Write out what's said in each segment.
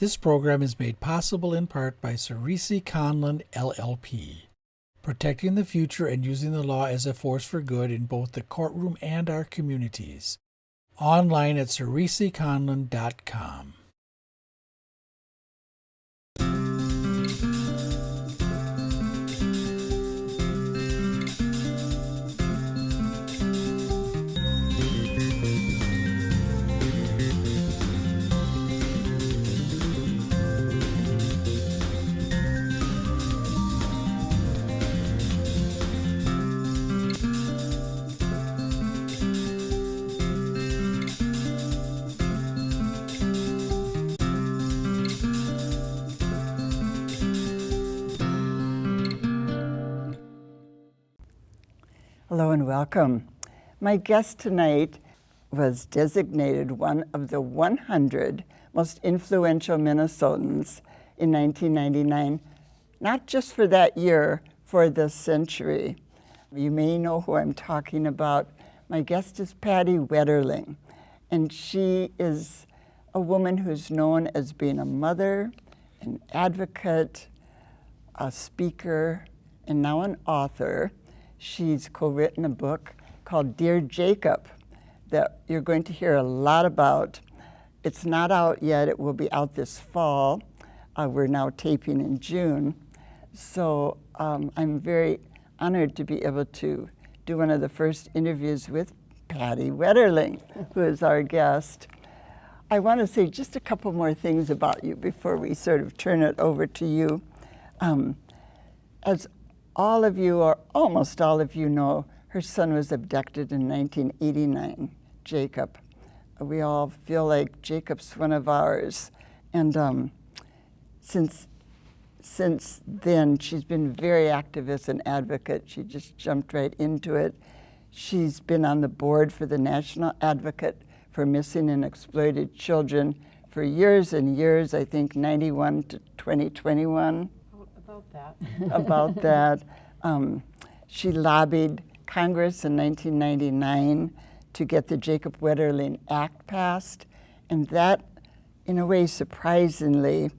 This program is made possible in part by Cerisi Conlon LLP, protecting the future and using the law as a force for good in both the courtroom and our communities. Online at cerisiconlon.com. Hello and welcome. My guest tonight was designated one of the 100 most influential Minnesotans in 1999, not just for that year, for this century. You may know who I'm talking about. My guest is Patty Wetterling, and she is a woman who's known as being a mother, an advocate, a speaker, and now an author. She's co-written a book called Dear Jacob that you're going to hear a lot about. It's not out yet. It will be out this fall. We're now taping in June. So I'm very honored to be able to do one of the first interviews with Patty Wetterling, who is our guest. I want to say just a couple more things about you before we sort of turn it over to you. As all of you, or almost all of you know, her son was abducted in 1989, Jacob. We all feel like Jacob's one of ours. And since then, she's been very active as an advocate. She just jumped right into it. She's been on the board for the National Advocate for Missing and Exploited Children for years and years, I think 91 to 2021. About that. She lobbied Congress in 1999 to get the Jacob Wetterling Act passed, and that, in a way, surprisingly,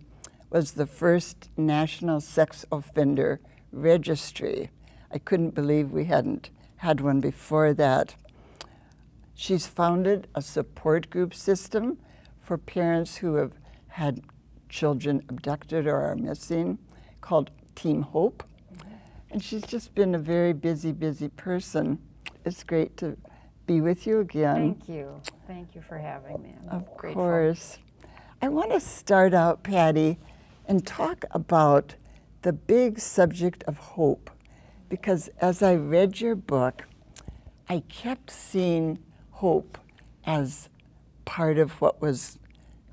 was the first national sex offender registry. I couldn't believe we hadn't had one before that. She's founded a support group system for parents who have had children abducted or are missing, called Team Hope. And she's just been a very busy person. It's great to be with you again. Thank you. Thank you for having me. I'm of grateful. Course. I want to start out, Patty, and talk about the big subject of hope, because as I read your book, I kept seeing hope as part of what was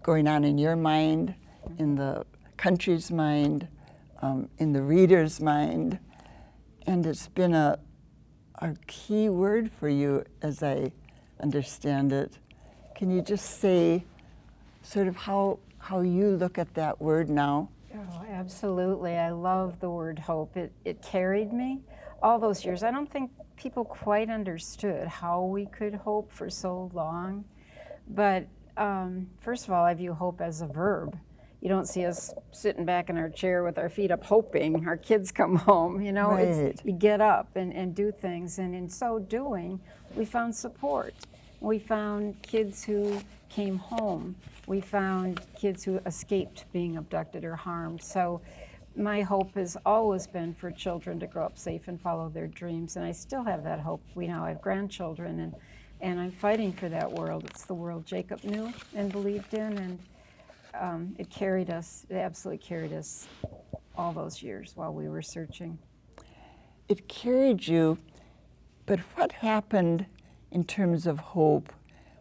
going on in your mind, in the country's mind, in the reader's mind, and it's been a key word for you as I understand it. Can you just say sort of how you look at that word now? Oh, absolutely. I love the word hope. It carried me all those years. I don't think people quite understood how we could hope for so long. But first of all, I view hope as a verb. You don't see us sitting back in our chair with our feet up hoping our kids come home, you know. Right. It's, you get up and do things, and in so doing, we found support. We found kids who came home. We found kids who escaped being abducted or harmed. So my hope has always been for children to grow up safe and follow their dreams, and I still have that hope. We now have grandchildren, and I'm fighting for that world. It's the world Jacob knew and believed in, and it carried us, it absolutely carried us all those years while we were searching. It carried you, but what happened in terms of hope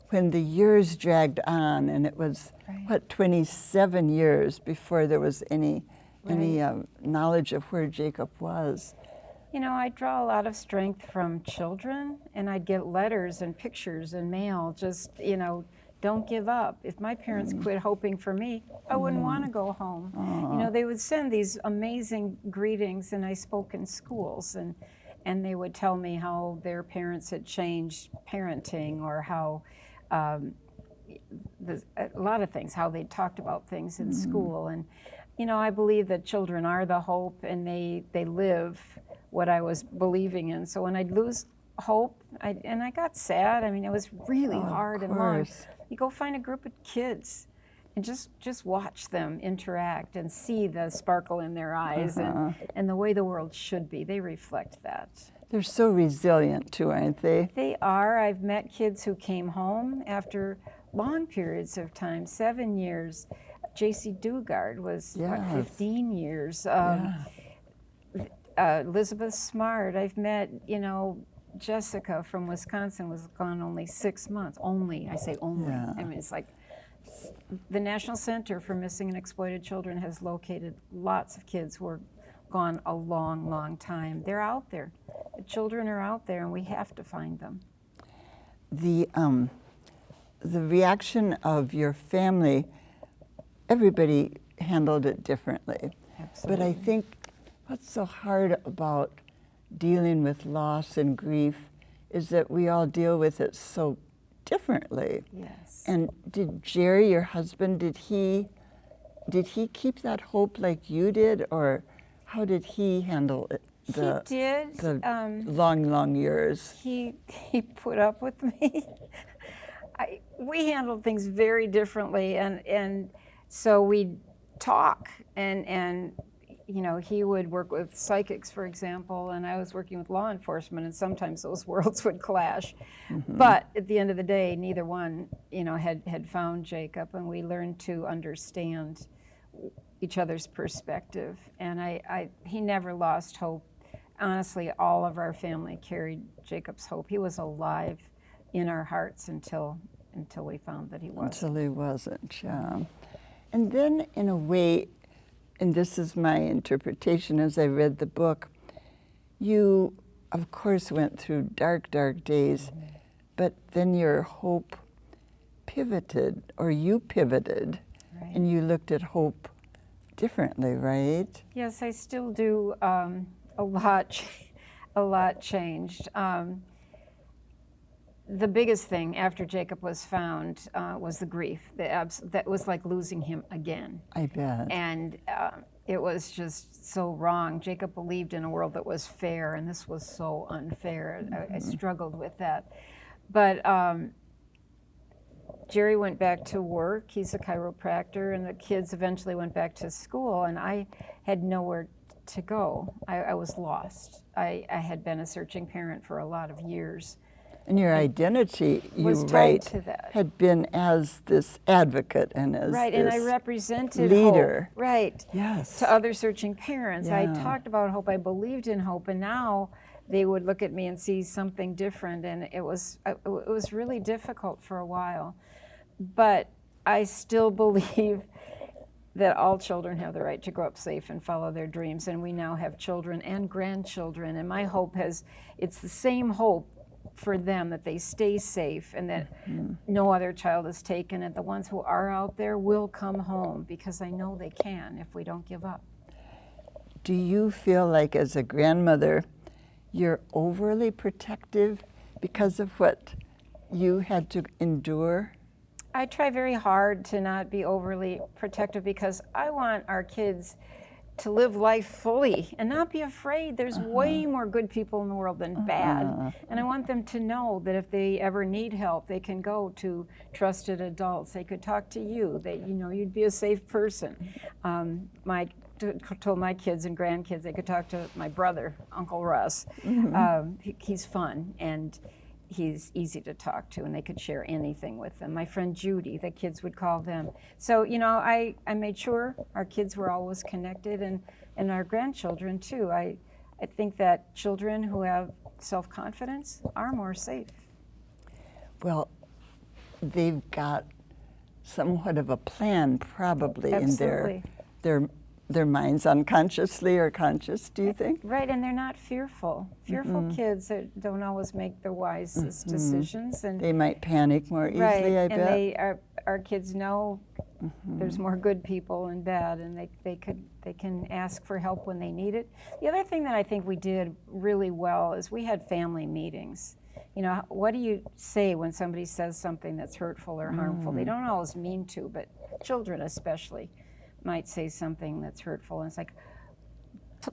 when the years dragged on and it was, Right. 27 years before there was any knowledge of where Jacob was? You know, I draw a lot of strength from children, and I'd get letters and pictures and mail, just, you know, don't give up. If my parents quit hoping for me, I wouldn't want to go home. You know, they would send these amazing greetings, and I spoke in schools, and they would tell me how their parents had changed parenting, or how a lot of things, how they talked about things in school. And, you know, I believe that children are the hope, and they live what I was believing in. So when I'd lose hope, I got sad. I mean, it was really hard and long. You go find a group of kids and just watch them interact and see the sparkle in their eyes and the way the world should be. They reflect that. They're so resilient too, aren't they? They are. I've met kids who came home after long periods of time, 7 years. J.C. Dugard was, 15 years. Elizabeth Smart. I've met, you know, Jessica from Wisconsin was gone only 6 months. Only, I say only. Yeah. I mean, it's like the National Center for Missing and Exploited Children has located lots of kids who are gone a long, long time. They're out there. The children are out there, and we have to find them. The reaction of your family, everybody handled it differently. Absolutely. But I think what's so hard about dealing with loss and grief is that we all deal with it so differently. Yes. And did Jerry, your husband, did he keep that hope like you did, or how did he handle it? He did. The long years. He put up with me. We handled things very differently, and so we'd talk, and you know, he would work with psychics, for example, and I was working with law enforcement, and sometimes those worlds would clash. But at the end of the day, neither one, you know, had found Jacob, and we learned to understand each other's perspective. And he never lost hope. Honestly, all of our family carried Jacob's hope. He was alive in our hearts until we found that he wasn't. Until he wasn't, yeah. And then, in a way, and this is my interpretation as I read the book, you, of course, went through dark, dark days, but then your hope pivoted, or you pivoted, and you looked at hope differently, right? Yes, I still do. A lot changed. The biggest thing after Jacob was found was the grief. That was like losing him again. I bet. And it was just so wrong. Jacob believed in a world that was fair, and this was so unfair. I struggled with that. But Jerry went back to work. He's a chiropractor, and the kids eventually went back to school, and I had nowhere to go. I was lost. I had been a searching parent for a lot of years. And your identity, was you tied write, to that. had been as this advocate and as Right, this and I represented leader. hope, right, Yes. to other searching parents. I Yeah. talked about hope. I believed in hope, and now they would look at me and see something different, and it was really difficult for a while. But I still believe that all children have the right to grow up safe and follow their dreams, and we now have children and grandchildren, and my hope it's the same hope for them, that they stay safe and that no other child is taken, and the ones who are out there will come home, because I know they can if we don't give up. Do you feel like, as a grandmother, you're overly protective because of what you had to endure? I try very hard to not be overly protective, because I want our kids to live life fully and not be afraid. There's way more good people in the world than bad. And I want them to know that if they ever need help, they can go to trusted adults. They could talk to you, that you'd be a safe person. Told my kids and grandkids they could talk to my brother, Uncle Russ. He's fun, and he's easy to talk to, and they could share anything with them. My friend Judy, the kids would call them. So, I made sure our kids were always connected, and our grandchildren too. I think that children who have self-confidence are more safe. Well, they've got somewhat of a plan probably Absolutely. in their minds, unconsciously or conscious, do you think? Right, and they're not fearful. Fearful kids don't always make the wisest decisions. And they might panic more easily, I bet. And our kids know there's more good people and bad, and they can ask for help when they need it. The other thing that I think we did really well is we had family meetings. You know, what do you say when somebody says something that's hurtful or harmful? They don't always mean to, but children especially might say something that's hurtful. And it's like,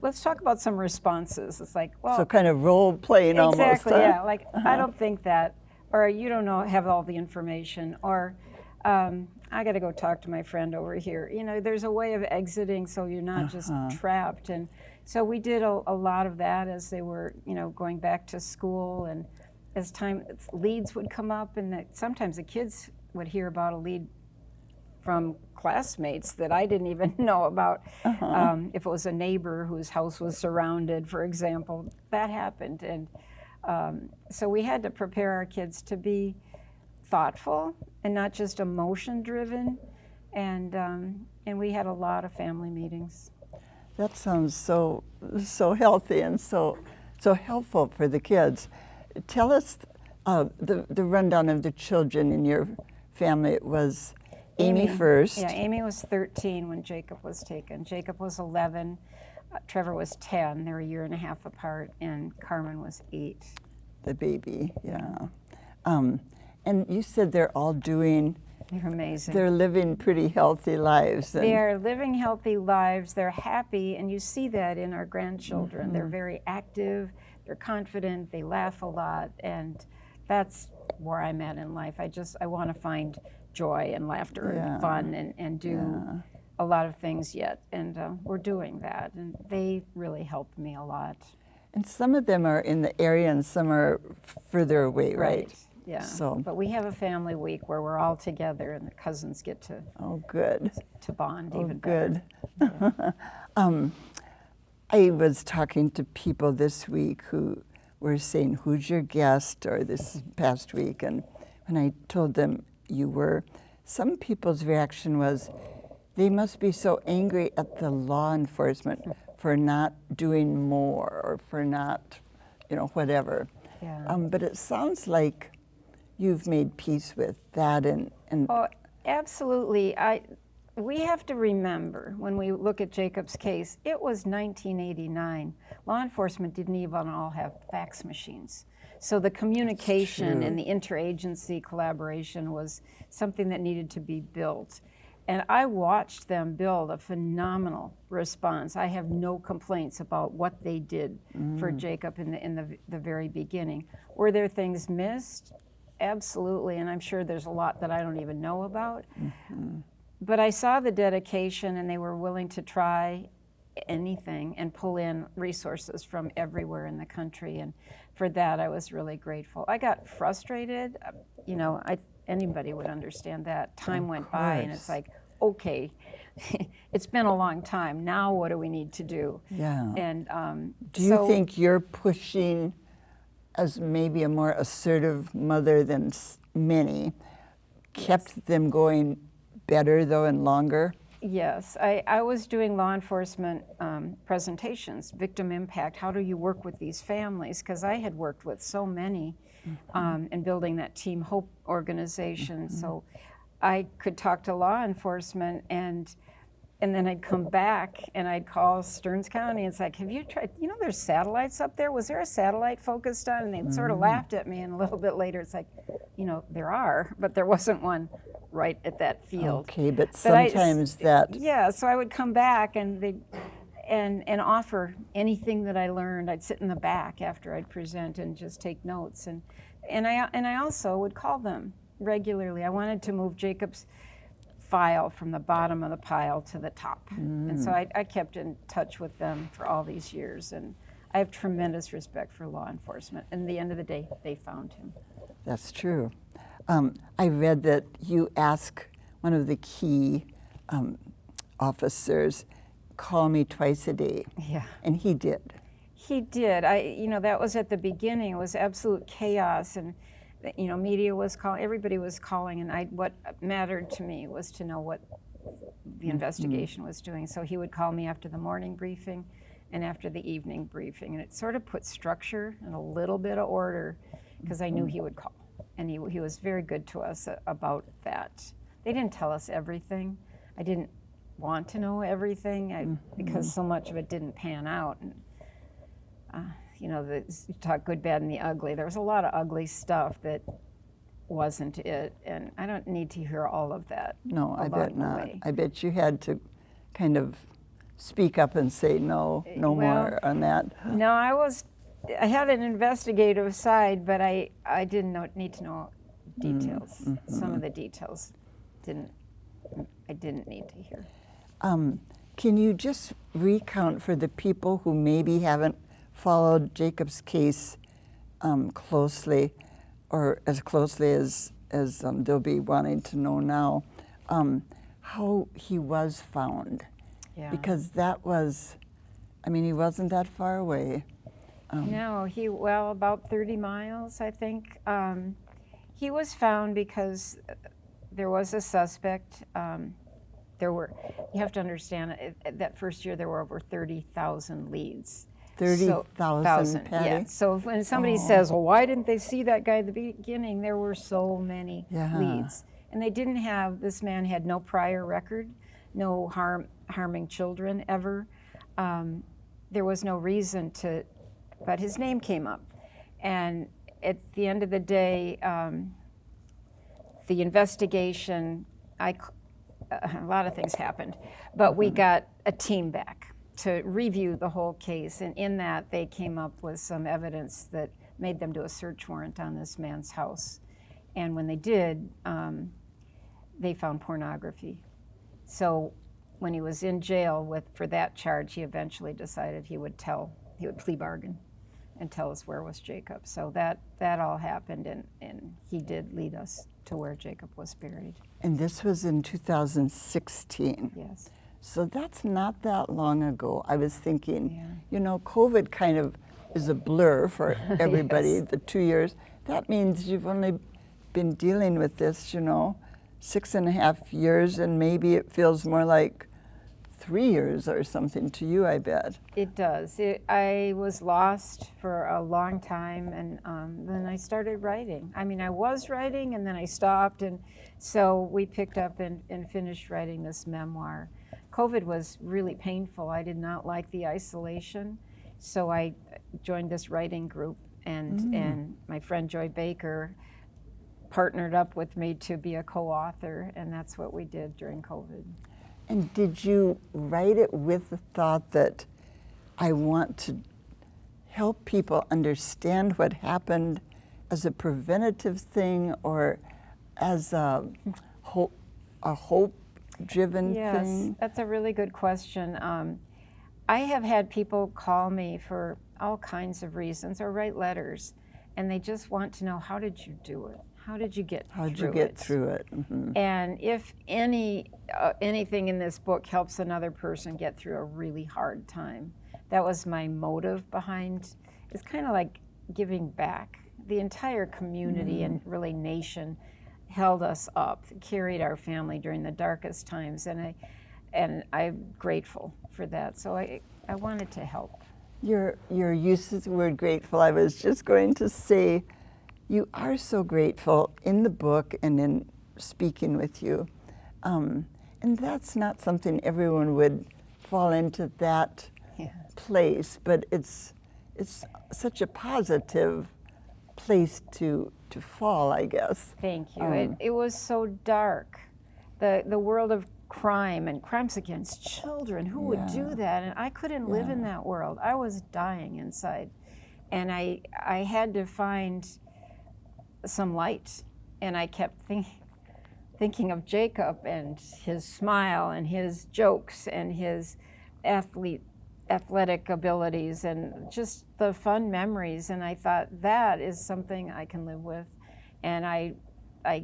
let's talk about some responses. It's like, well, So kind of role playing almost. exactly, Huh? yeah. Like, I don't think that, or you don't know, have all the information, or I got to go talk to my friend over here. You know, there's a way of exiting so you're not just trapped. And so we did a lot of that as they were, you know, going back to school, and as leads would come up, and that sometimes the kids would hear about a lead from classmates that I didn't even know about. If it was a neighbor whose house was surrounded, for example, that happened. And so we had to prepare our kids to be thoughtful and not just emotion driven. And we had a lot of family meetings. That sounds so healthy and so helpful for the kids. Tell us the rundown of the children in your family. It was Amy first. Yeah, Amy was 13 when Jacob was taken. Jacob was 11, Trevor was 10. They were a year and a half apart, and Carmen was 8. The baby, yeah. And you said they're all doing. They're amazing. They're living pretty healthy lives. They are living healthy lives. They're happy, and you see that in our grandchildren. They're very active. They're confident. They laugh a lot, and that's where I'm at in life. I want to find joy and laughter and fun and do a lot of things yet, and we're doing that, and they really helped me a lot. And some of them are in the area and some are further away, right? Yeah. So, but we have a family week where we're all together, and the cousins get to good to bond oh, even good. better. I was talking to people this week who were saying, "Who's your guest?" or this past week, and when I told them you were, some people's reaction was, they must be so angry at the law enforcement for not doing more or for not, whatever. Yeah. But it sounds like you've made peace with that and Oh, absolutely. We have to remember when we look at Jacob's case, it was 1989. Law enforcement didn't even all have fax machines. So the communication and the interagency collaboration was something that needed to be built. And I watched them build a phenomenal response. I have no complaints about what they did for Jacob in the very beginning. Were there things missed? Absolutely, and I'm sure there's a lot that I don't even know about. But I saw the dedication, and they were willing to try anything and pull in resources from everywhere in the country. And for that, I was really grateful. I got frustrated. Anybody would understand that. Time went by, and it's like, okay, it's been a long time. Now what do we need to do? Yeah. And do you think you're pushing, as maybe a more assertive mother than many, kept them going better though and longer? Yes, I was doing law enforcement presentations, victim impact. How do you work with these families? Because I had worked with so many in building that Team Hope organization. So I could talk to law enforcement, and then I'd come back and I'd call Stearns County. It's like, have you tried, there's satellites up there. Was there a satellite focused on? And they sort of laughed at me, and a little bit later it's like, there are, but there wasn't one right at that field. Okay, but sometimes that. Yeah, so I would come back and and offer anything that I learned. I'd sit in the back after I'd present and just take notes. And I also would call them regularly. I wanted to move Jacob's file from the bottom of the pile to the top. And so I kept in touch with them for all these years. And I have tremendous respect for law enforcement. And at the end of the day, they found him. That's true. I read that you asked one of the key officers, call me twice a day. Yeah. And he did. He did. That was at the beginning. It was absolute chaos, and media was calling, everybody was calling, and what mattered to me was to know what the investigation was doing. So he would call me after the morning briefing and after the evening briefing, and it sort of put structure and a little bit of order, because I knew he would call, and he was very good to us about that. They didn't tell us everything. I didn't want to know everything because so much of it didn't pan out. And you know, you talk good, bad, and the ugly. There was a lot of ugly stuff that wasn't it, and I don't need to hear all of that. No, I bet along the not. way. I bet you had to kind of speak up and say no Well, more on that. No, I had an investigative side, but I didn't need to know details. Some of the details I didn't need to hear. Can you just recount for the people who maybe haven't followed Jacob's case closely, or as closely as they'll be wanting to know now, how he was found? Yeah. Because that was, I mean, he wasn't that far away. No, about 30 miles, I think. He was found because there was a suspect. You have to understand, that first year there were over 30,000 leads. 30,000, Patty? Yeah. So when somebody says, well, why didn't they see that guy at the beginning? There were so many leads. And they didn't have, this man had no prior record, no harming children ever. There was no reason to, but his name came up. And at the end of the day, the investigation, a lot of things happened, but we got a team back to review the whole case, and in that they came up with some evidence that made them do a search warrant on this man's house. And when they did, they found pornography. So when he was in jail for that charge, he eventually decided he would plea bargain and tell us where was Jacob. So that all happened, and he did lead us to where Jacob was buried. And this was in 2016. Yes. So that's not that long ago. I was thinking, you know, COVID kind of is a blur for everybody, Yes. the 2 years. That means you've only been dealing with this, you know, 6.5 years, and maybe it feels more like 3 years or something to you, I bet. It does. I was lost for a long time, and then I started writing. I mean, I was writing, and then I stopped, and so we picked up and finished writing this memoir. COVID was really painful. I did not like the isolation, so I joined this writing group, and my friend Joy Baker partnered up with me to be a co-author, and that's what we did during COVID. And did you write it with the thought that I want to help people understand what happened as a preventative thing, or as a hope-driven thing? Yes, that's a really good question. I have had people call me for all kinds of reasons or write letters, and they just want to know, how did you do it? How did you get through it? How did you get through it? Mm-hmm. And if anything in this book helps another person get through a really hard time, that was my motive behind. It's kind of like giving back. The entire community and really nation held us up, carried our family during the darkest times, and I'm grateful for that. So I wanted to help. Your use of the word grateful, I was just going to say, you are so grateful in the book and in speaking with you. And that's not something everyone would fall into that place, but it's such a positive place to fall, I guess. Thank you. It was so dark. The world of crime and crimes against children, who would do that? And I couldn't live in that world. I was dying inside. And I had to find some light, and I kept thinking of Jacob and his smile and his jokes and his athletic abilities and just the fun memories, and I thought that is something I can live with. And I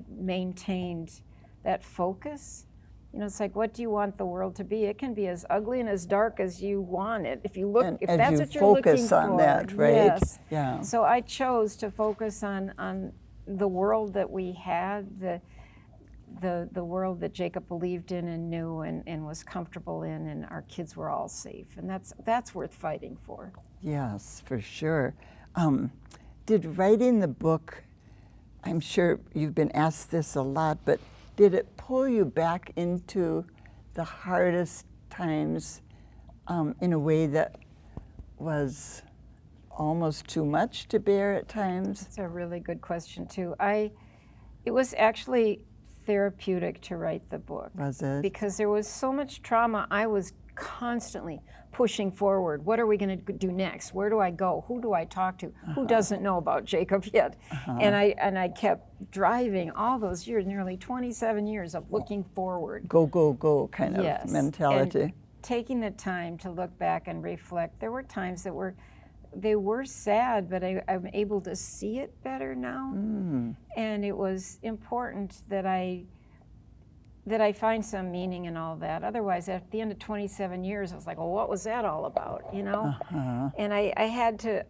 maintained that focus. You know, it's like, what do you want the world to be? It can be as ugly and as dark as you want it. If you look, if that's what you're looking for. Focus on that, right? Yes. Yeah. So I chose to focus on the world that we had, the world that Jacob believed in and knew and was comfortable in, and our kids were all safe, and that's worth fighting for. Yes, for sure. Did writing the book, I'm sure you've been asked this a lot, but did it pull you back into the hardest times in a way that was almost too much to bear at times? It's a really good question too. It was actually therapeutic to write the book. Was it? Because there was so much trauma. I was constantly pushing forward. What are we going to do next? Where do I go? Who do I talk to? Who doesn't know about Jacob yet? And I kept driving all those years, nearly 27 years of looking forward. Go, go, go kind Yes. of mentality. And taking the time to look back and reflect. There were times that they were sad, but I'm able to see it better now. And it was important that I find some meaning in all that. Otherwise, at the end of 27 years, I was like, well, what was that all about, you know? And I had to.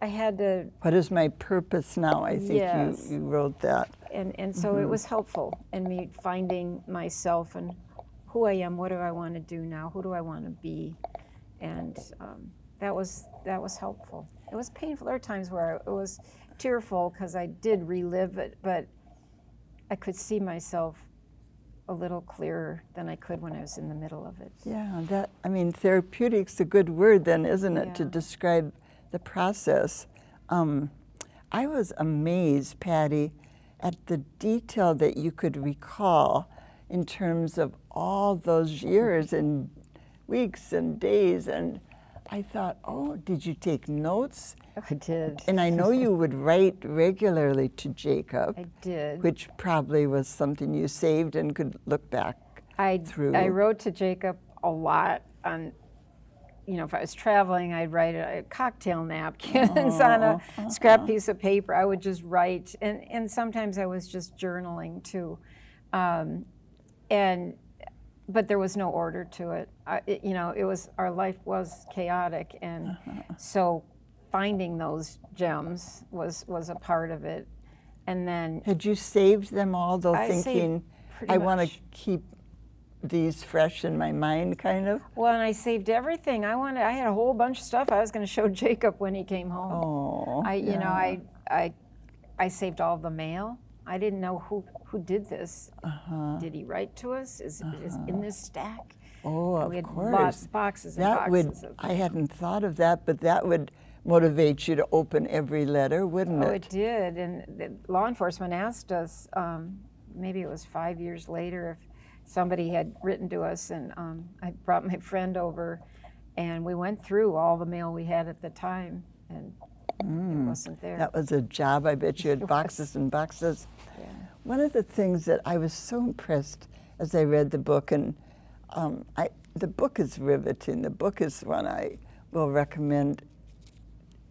What is my purpose now? I think Yes. you wrote that. And so it was helpful in me finding myself and who I am, what do I want to do now, who do I want to be, and that was helpful. It was painful. There were times where it was tearful because I did relive it, but I could see myself a little clearer than I could when I was in the middle of it. Yeah, therapeutic's a good word then, isn't it, to Yeah. describe the process. I was amazed, Patty, at the detail that you could recall in terms of all those years and weeks and days. And I thought, oh, did you take notes? I did. And I know you would write regularly to Jacob. I did. Which probably was something you saved and could look back through. I wrote to Jacob a lot on, if I was traveling, I'd write cocktail napkins on a scrap piece of paper. I would just write, and sometimes I was just journaling too. But there was no order to it. Our life was chaotic, and so finding those gems was a part of it. And then had you saved them all, though, I thinking, pretty I want to much. keep these fresh in my mind, kind of? Well, and I saved everything. I had a whole bunch of stuff I was going to show Jacob when he came home. Oh, I saved all the mail. I didn't know who did this. Did he write to us? Is it in this stack? Oh, And we of had course. boxes and That boxes of. I hadn't thought of that, but that would motivate you to open every letter, wouldn't Oh, it? it did. And the law enforcement asked us, maybe it was 5 years later, if somebody had written to us, and I brought my friend over, and we went through all the mail we had at the time, and it wasn't there. That was a job. I bet you had It boxes was. and boxes. Yeah. One of the things that I was so impressed as I read the book, and the book is riveting. The book is one I will recommend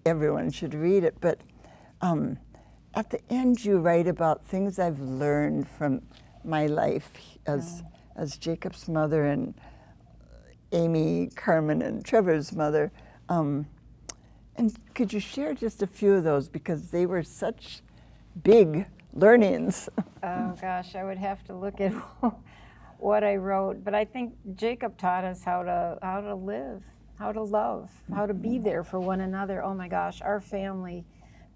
everyone should read it. But at the end, you write about things I've learned from my life as Jacob's mother and Amy, Carmen, and Trevor's mother. And could you share just a few of those, because they were such big learnings? Oh gosh, I would have to look at what I wrote, but I think Jacob taught us how to live, how to love, how to be there for one another. Oh my gosh, our family,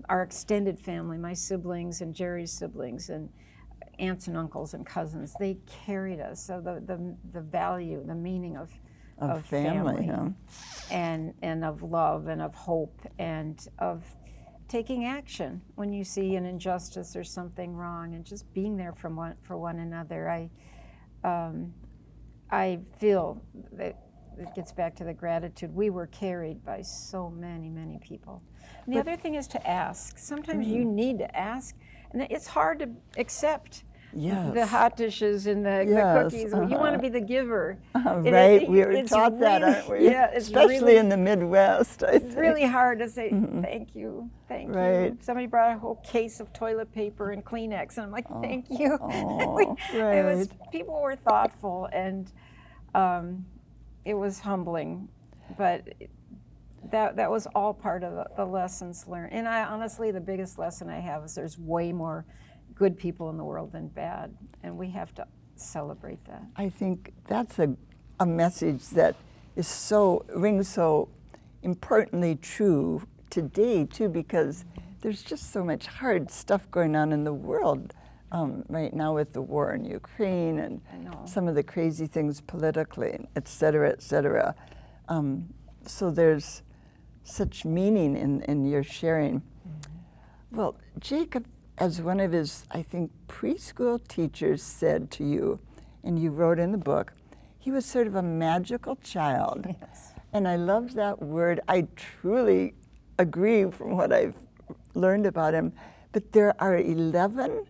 our extended family, my siblings and Jerry's siblings and aunts and uncles and cousins, they carried us. So the value, the meaning of family, huh? and of love and of hope and of taking action when you see an injustice or something wrong, and just being there for one another. I feel that it gets back to the gratitude. We were carried by so many people. And the other thing is to ask. Sometimes you need to ask, and it's hard to accept Yes. the hot dishes and the cookies. You want to be the giver. Right, we were it's taught that, really- aren't we? Yeah, it's especially really, in the Midwest, I it's think. really hard to say thank you. Right. Somebody brought a whole case of toilet paper and Kleenex, and I'm like, thank you. Oh, It was, right. people were thoughtful, and it was humbling, but that was all part of the lessons learned. And honestly, the biggest lesson I have is there's way more good people in the world than bad, and we have to celebrate that. I think that's a message that is rings so importantly true today too, because there's just so much hard stuff going on in the world right now with the war in Ukraine and some of the crazy things politically, et cetera, et cetera. So there's such meaning in your sharing. Well, Jacob, as one of his, I think, preschool teachers said to you, and you wrote in the book, he was sort of a magical child. Yes. And I love that word. I truly agree from what I've learned about him. But there are 11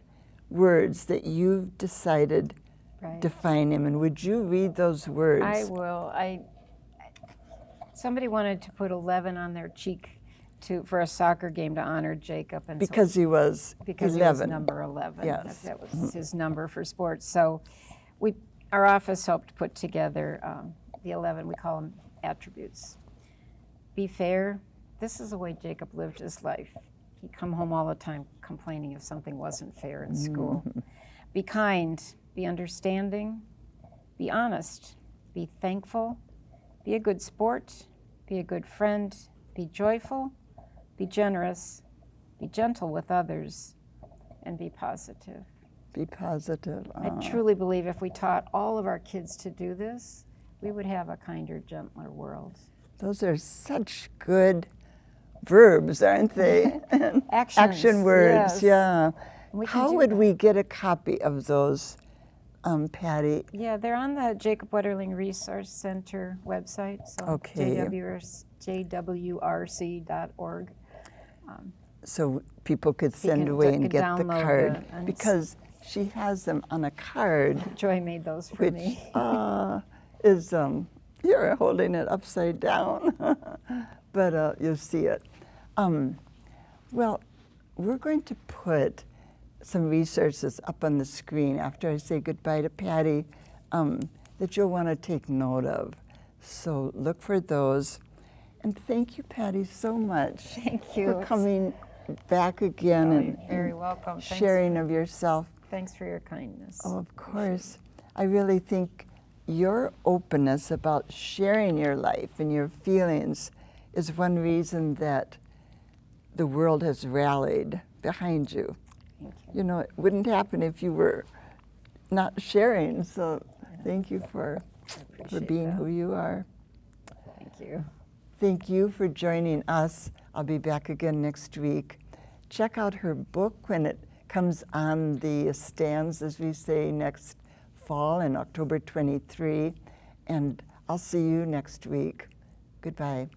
words that you've decided Right. define him. And would you read those words? I will. Somebody wanted to put 11 on their cheek for a soccer game to honor Jacob, and Because he was because 11. he was number 11. Yes. That was his number for sports. So our office helped put together the 11, we call them attributes. Be fair. This is the way Jacob lived his life. He'd come home all the time complaining if something wasn't fair in school. Be kind. Be understanding. Be honest. Be thankful. Be a good sport. Be a good friend. Be joyful. Be generous. Be gentle with others. And be positive. Be positive. I truly believe if we taught all of our kids to do this, we would have a kinder, gentler world. Those are such good verbs, aren't they? Actions, Action words, yes. yeah. We can How do would that. we get a copy of those, Patty? Yeah, they're on the Jacob Wetterling Resource Center website, so Okay. jwrc.org. So people could send can- away could and get the download card. the- and Because she has them on a card, Joy made those for which me. is, you're holding it upside down, but you'll see it. Well, we're going to put some resources up on the screen after I say goodbye to Patty that you'll want to take note of. So look for those. And thank you, Patty, so much Thank you. for coming back again You're and very welcome. sharing of yourself. Thanks for your kindness. Oh, of course. I really think your openness about sharing your life and your feelings is one reason that the world has rallied behind you. Thank you. You know, it wouldn't happen if you were not sharing. So thank you for appreciate being that. who you are. Thank you. Thank you for joining us. I'll be back again next week. Check out her book when it comes on the stands, as we say, next fall in October 23. And I'll see you next week. Goodbye.